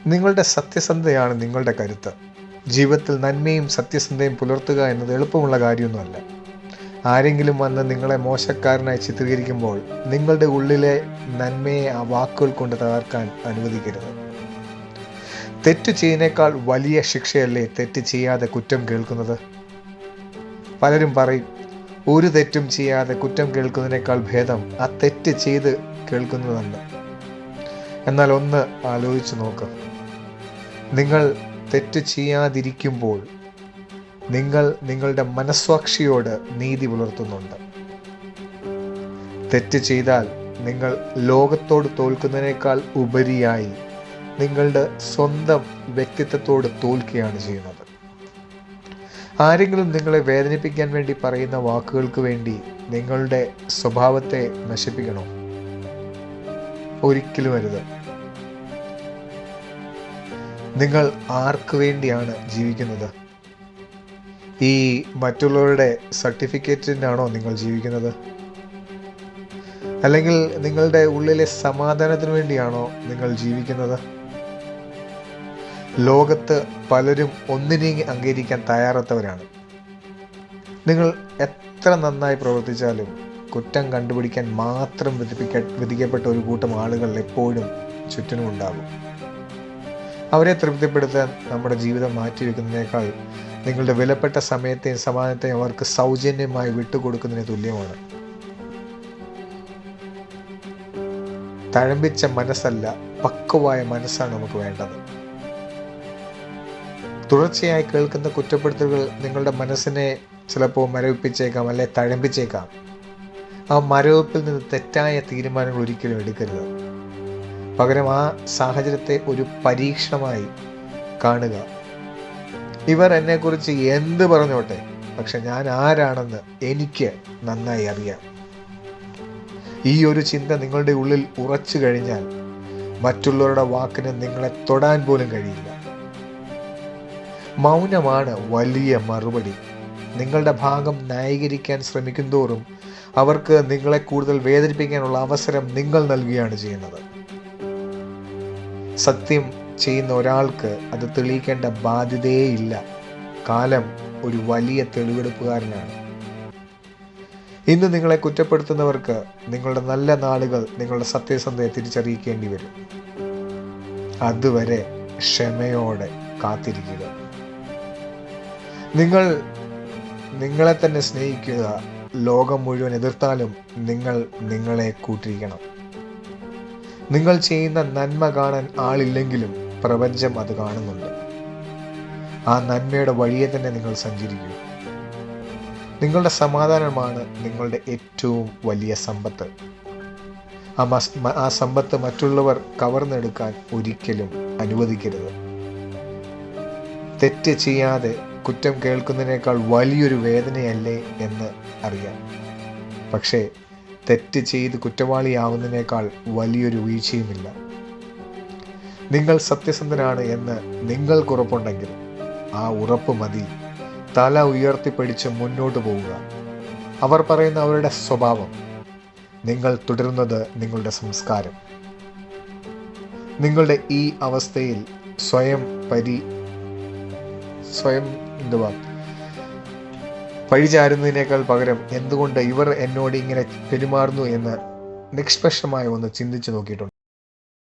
നിങ്ങളുടെ സത്യസന്ധതയാണ് നിങ്ങളുടെ കരുത്ത്. ജീവിതത്തിൽ നന്മയും സത്യസന്ധതയും പുലർത്തുക എന്നത് എളുപ്പമുള്ള കാര്യമൊന്നുമല്ല. ആരെങ്കിലും വന്ന് നിങ്ങളെ മോശക്കാരനായി ചിത്രീകരിക്കുമ്പോൾ നിങ്ങളുടെ ഉള്ളിലെ നന്മയെ ആ വാക്കുകൾ കൊണ്ട് തകർക്കാൻ അനുവദിക്കരുത്. തെറ്റ് ചെയ്യുന്നേക്കാൾ വലിയ ശിക്ഷയല്ലേ തെറ്റ് ചെയ്യാതെ കുറ്റം കേൾക്കുന്നത്? പലരും പറയും, ഒരു തെറ്റും ചെയ്യാതെ കുറ്റം കേൾക്കുന്നതിനേക്കാൾ ഭേദം ആ തെറ്റ് ചെയ്ത് കേൾക്കുന്നതെന്ന്. എന്നാൽ ഒന്ന് ആലോചിച്ച് നോക്ക്. നിങ്ങൾ തെറ്റ് ചെയ്യാതിരിക്കുമ്പോൾ നിങ്ങൾ നിങ്ങളുടെ മനസ്സാക്ഷിയോട് നീതി പുലർത്തുന്നുണ്ട്. തെറ്റ് ചെയ്താൽ നിങ്ങൾ ലോകത്തോട് തോൽക്കുന്നതിനേക്കാൾ ഉപരിയായി നിങ്ങളുടെ സ്വന്തം വ്യക്തിത്വത്തോട് തോൽക്കുകയാണ് ചെയ്യുന്നത്. ആരെങ്കിലും നിങ്ങളെ വേദനിപ്പിക്കാൻ വേണ്ടി പറയുന്ന വാക്കുകൾക്ക് വേണ്ടി നിങ്ങളുടെ സ്വഭാവത്തെ നശിപ്പിക്കണോ? ഒരിക്കലും അരുത്. നിങ്ങൾ ആർക്ക് വേണ്ടിയാണ് ജീവിക്കുന്നത്? ഈ മറ്റുള്ളവരുടെ സർട്ടിഫിക്കറ്റിനാണോ നിങ്ങൾ ജീവിക്കുന്നത്? അല്ലെങ്കിൽ നിങ്ങളുടെ ഉള്ളിലെ സമാധാനത്തിന് വേണ്ടിയാണോ നിങ്ങൾ ജീവിക്കുന്നത്? ലോകത്ത് പലരും ഒന്നിനെയും അംഗീകരിക്കാൻ തയ്യാറാത്തവരാണ്. നിങ്ങൾ എത്ര നന്നായി പ്രവർത്തിച്ചാലും കുറ്റം കണ്ടുപിടിക്കാൻ മാത്രം വിധിക്കപ്പെട്ട ഒരു കൂട്ടം ആളുകൾ എപ്പോഴും ചുറ്റിനും ഉണ്ടാകും. അവരെ തൃപ്തിപ്പെടുത്താൻ നമ്മുടെ ജീവിതം മാറ്റിവെക്കുന്നതിനേക്കാൾ നിങ്ങളുടെ വിലപ്പെട്ട സമയത്തെയും സമാധാനത്തെയും അവർക്ക് സൗജന്യമായി വിട്ടുകൊടുക്കുന്നതിന് തുല്യമാണ്. തഴമ്പിച്ച മനസ്സല്ല, പക്വമായ മനസ്സാണ് നമുക്ക് വേണ്ടത്. തുടർച്ചയായി കേൾക്കുന്ന കുറ്റപ്പെടുത്തലുകൾ നിങ്ങളുടെ മനസ്സിനെ ചിലപ്പോൾ മരവിപ്പിച്ചേക്കാം, അല്ലെ തഴമ്പിച്ചേക്കാം. ആ മരവിപ്പിൽ നിന്ന് തെറ്റായ തീരുമാനങ്ങൾ ഒരിക്കലും എടുക്കരുത്. പകരം ആ സാഹചര്യത്തെ ഒരു പരീക്ഷണമായി കാണുക. ഇവർ എന്നെക്കുറിച്ച് എന്ത് പറഞ്ഞോട്ടെ, പക്ഷെ ഞാൻ ആരാണെന്ന് എനിക്ക് നന്നായി അറിയാം. ഈ ഒരു ചിന്ത നിങ്ങളുടെ ഉള്ളിൽ ഉറച്ചു കഴിഞ്ഞാൽ മറ്റുള്ളവരുടെ വാക്കിന് നിങ്ങളെ തൊടാൻ പോലും കഴിയില്ല. മൗനമാണ് വലിയ മറുപടി. നിങ്ങളുടെ ഭാഗം ന്യായീകരിക്കാൻ ശ്രമിക്കുന്തോറും അവർക്ക് നിങ്ങളെ കൂടുതൽ വേദനിപ്പിക്കാനുള്ള അവസരം നിങ്ങൾ നൽകുകയാണ് ചെയ്യുന്നത്. സത്യം ചെയ്യുന്ന ഒരാൾക്ക് അത് തെളിയിക്കേണ്ട ബാധ്യതയേയില്ല. കാലം ഒരു വലിയ തെളിവെടുപ്പുകാരനാണ്. ഇന്ന് നിങ്ങളെ കുറ്റപ്പെടുത്തുന്നവർക്ക് നിങ്ങളുടെ നല്ല നാളുകൾ നിങ്ങളുടെ സത്യസന്ധതയെ തിരിച്ചറിയിക്കേണ്ടി വരും. അതുവരെ ക്ഷമയോടെ കാത്തിരിക്കുക. നിങ്ങൾ നിങ്ങളെ തന്നെ സ്നേഹിക്കുക. ലോകം മുഴുവൻ എതിർത്താലും നിങ്ങൾ നിങ്ങളെ കൂട്ടിരിക്കണം. നിങ്ങൾ ചെയ്യുന്ന നന്മ കാണാൻ ആളില്ലെങ്കിലും പ്രപഞ്ചം അത് കാണുന്നുണ്ട്. ആ നന്മയുടെ വഴിയെ തന്നെ നിങ്ങൾ സഞ്ചരിക്കൂ. നിങ്ങളുടെ സമാധാനമാണ് നിങ്ങളുടെ ഏറ്റവും വലിയ സമ്പത്ത്. ആ സമ്പത്ത് മറ്റുള്ളവർ കവർന്നെടുക്കാൻ ഒരിക്കലും അനുവദിക്കരുത്. തെറ്റ് ചെയ്യാതെ കുറ്റം കേൾക്കുന്നതിനേക്കാൾ വലിയൊരു വേദനയല്ലേ എന്ന് അറിയാം. പക്ഷേ തെറ്റ് ചെയ്ത് കുറ്റവാളിയാവുന്നതിനേക്കാൾ വലിയൊരു വീഴ്ചയുമില്ല. നിങ്ങൾ സത്യസന്ധനാണ് എന്ന് നിങ്ങൾക്ക് ഉറപ്പുണ്ടെങ്കിൽ ആ ഉറപ്പ് മതി തല ഉയർത്തിപ്പിടിച്ച് മുന്നോട്ട് പോവുക. അവർ പറയുന്ന അവരുടെ സ്വഭാവം, നിങ്ങൾ തുടരുന്നത് നിങ്ങളുടെ സംസ്കാരം. നിങ്ങളുടെ ഈ അവസ്ഥയിൽ സ്വയം പഴിചാരുന്നതിനേക്കാൾ പകരം എന്തുകൊണ്ട് ഇവർ എന്നോട് ഇങ്ങനെ പെരുമാറുന്നു എന്ന് നിഷ്പക്ഷമായി ഒന്ന് ചിന്തിച്ചു നോക്കിയിട്ടുണ്ട്.